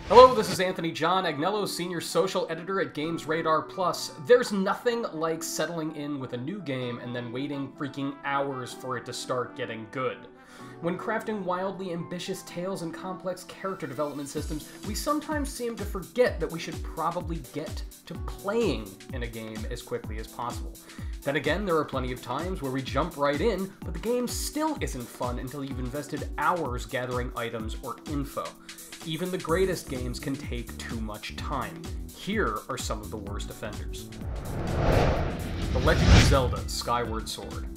Hello, this is Anthony John Agnello, Senior Social Editor at GamesRadar Plus. There's nothing like settling in with a new game and then waiting freaking hours for it to start getting good. When crafting wildly ambitious tales and complex character development systems, we sometimes seem to forget that we should probably get to playing in a game as quickly as possible. Then again, there are plenty of times where we jump right in, but the game still isn't fun until you've invested hours gathering items or info. Even the greatest games can take too much time. Here are some of the worst offenders. The Legend of Zelda: Skyward Sword.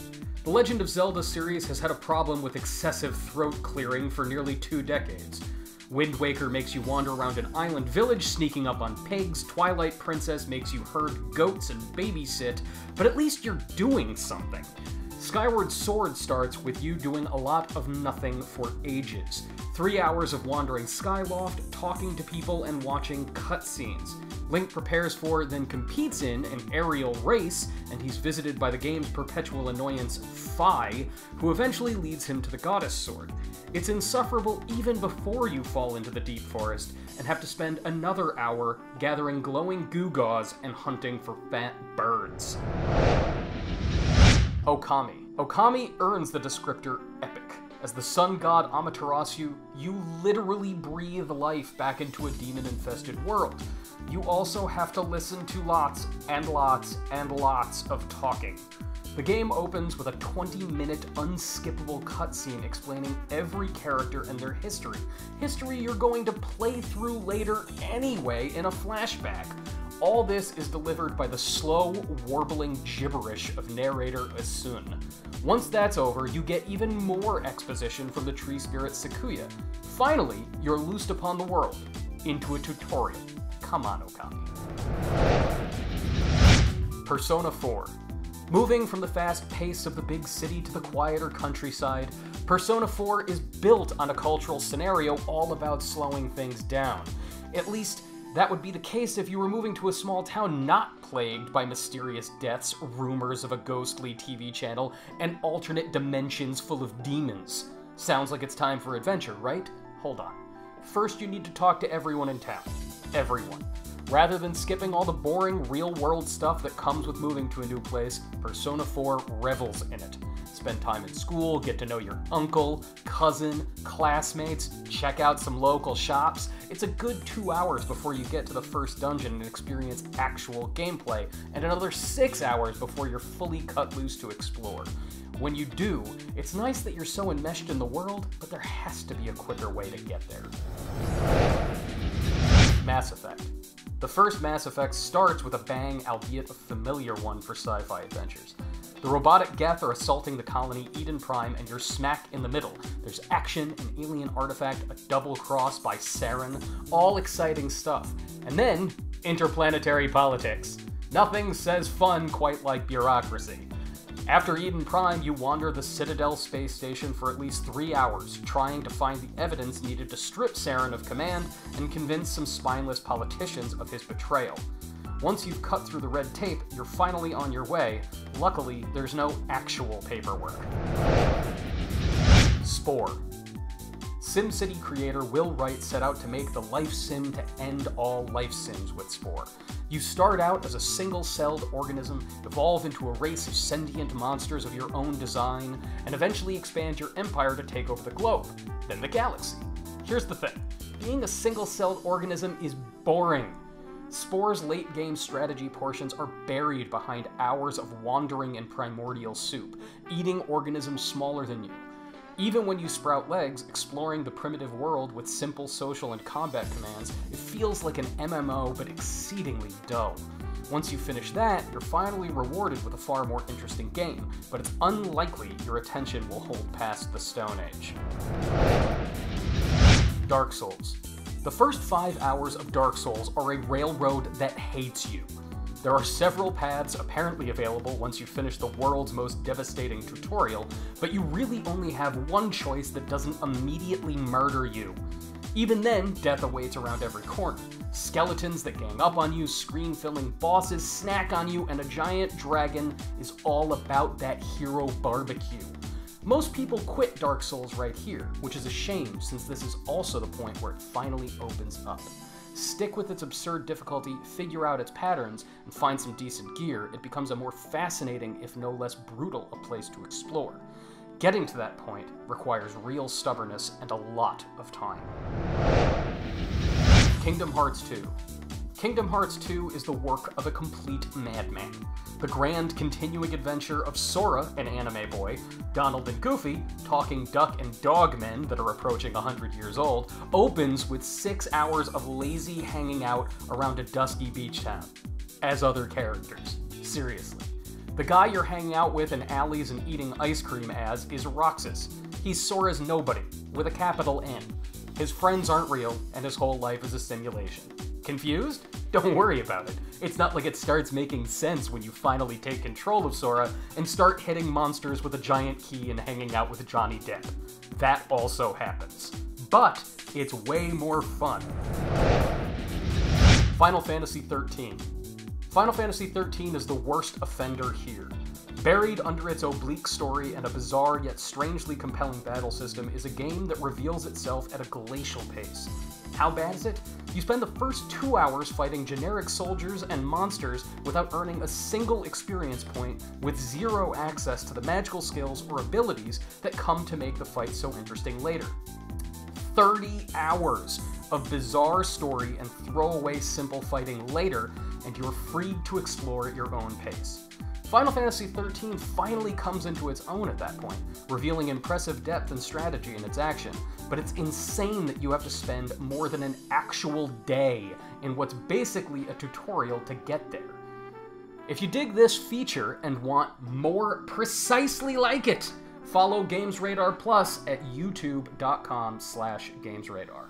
The Legend of Zelda series has had a problem with excessive throat clearing for nearly 2 decades. Wind Waker makes you wander around an island village sneaking up on pigs, Twilight Princess makes you herd goats and babysit, but at least you're doing something. Skyward Sword starts with you doing a lot of nothing for ages. 3 hours of wandering Skyloft, talking to people, and watching cutscenes. Link prepares for, then competes in, an aerial race, and he's visited by the game's perpetual annoyance, Fi, who eventually leads him to the Goddess Sword. It's insufferable even before you fall into the deep forest, and have to spend another hour gathering glowing gewgaws and hunting for fat birds. Okami. Okami earns the descriptor epic. As the sun god Amaterasu, you literally breathe life back into a demon-infested world. You also have to listen to lots and lots and lots of talking. The game opens with a 20-minute unskippable cutscene explaining every character and their history. History you're going to play through later anyway in a flashback. All this is delivered by the slow, warbling gibberish of narrator Asun. Once that's over, you get even more exposition from the tree spirit Sakuya. Finally, you're loosed upon the world, into a tutorial. Come on, Okami. Persona 4. Moving from the fast pace of the big city to the quieter countryside, Persona 4 is built on a cultural scenario all about slowing things down. At least, that would be the case if you were moving to a small town not plagued by mysterious deaths, rumors of a ghostly TV channel, and alternate dimensions full of demons. Sounds like it's time for adventure, right? Hold on. First, you need to talk to everyone in town. Everyone. Rather than skipping all the boring, real-world stuff that comes with moving to a new place, Persona 4 revels in it. Spend time in school, get to know your uncle, cousin, classmates, check out some local shops. It's a good 2 hours before you get to the first dungeon and experience actual gameplay, and another 6 hours before you're fully cut loose to explore. When you do, it's nice that you're so enmeshed in the world, but there has to be a quicker way to get there. Mass Effect. The first Mass Effect starts with a bang, albeit a familiar one for sci-fi adventures. The robotic Geth are assaulting the colony Eden Prime, and you're smack in the middle. There's action, an alien artifact, a double cross by Saren, all exciting stuff. And then, interplanetary politics. Nothing says fun quite like bureaucracy. After Eden Prime, you wander the Citadel space station for at least 3 hours, trying to find the evidence needed to strip Saren of command and convince some spineless politicians of his betrayal. Once you've cut through the red tape, you're finally on your way. Luckily, there's no actual paperwork. SPORE. SimCity creator Will Wright set out to make the life sim to end all life sims with SPORE. You start out as a single-celled organism, evolve into a race of sentient monsters of your own design, and eventually expand your empire to take over the globe, then the galaxy. Here's the thing. Being a single-celled organism is boring. SPORE's late-game strategy portions are buried behind hours of wandering in primordial soup, eating organisms smaller than you. Even when you sprout legs, exploring the primitive world with simple social and combat commands, it feels like an MMO, but exceedingly dull. Once you finish that, you're finally rewarded with a far more interesting game, but it's unlikely your attention will hold past the Stone Age. Dark Souls. The first 5 hours of Dark Souls are a railroad that hates you. There are several paths apparently available once you finish the world's most devastating tutorial, but you really only have one choice that doesn't immediately murder you. Even then, death awaits around every corner. Skeletons that gang up on you, screen-filling bosses snack on you, and a giant dragon is all about that hero barbecue. Most people quit Dark Souls right here, which is a shame since this is also the point where it finally opens up. Stick with its absurd difficulty, figure out its patterns, and find some decent gear, it becomes a more fascinating, if no less brutal, a place to explore. Getting to that point requires real stubbornness and a lot of time. Kingdom Hearts 2. Kingdom Hearts 2 is the work of a complete madman. The grand continuing adventure of Sora, an anime boy, Donald and Goofy, talking duck and dog men that are approaching 100 years old, opens with 6 hours of lazy hanging out around a dusky beach town. As other characters. Seriously. The guy you're hanging out with in alleys and eating ice cream as is Roxas. He's Sora's nobody, with a capital N. His friends aren't real, and his whole life is a simulation. Confused? Don't worry about it. It's not like it starts making sense when you finally take control of Sora and start hitting monsters with a giant key and hanging out with Johnny Depp. That also happens. But it's way more fun. Final Fantasy XIII. Final Fantasy XIII is the worst offender here. Buried under its oblique story and a bizarre yet strangely compelling battle system is a game that reveals itself at a glacial pace. How bad is it? You spend the first 2 hours fighting generic soldiers and monsters without earning a single experience point, with zero access to the magical skills or abilities that come to make the fight so interesting later. 30 hours of bizarre story and throwaway simple fighting later, and you're freed to explore at your own pace. Final Fantasy XIII finally comes into its own at that point, revealing impressive depth and strategy in its action, but it's insane that you have to spend more than an actual day in what's basically a tutorial to get there. If you dig this feature and want more precisely like it, follow GamesRadar Plus at youtube.com/GamesRadar.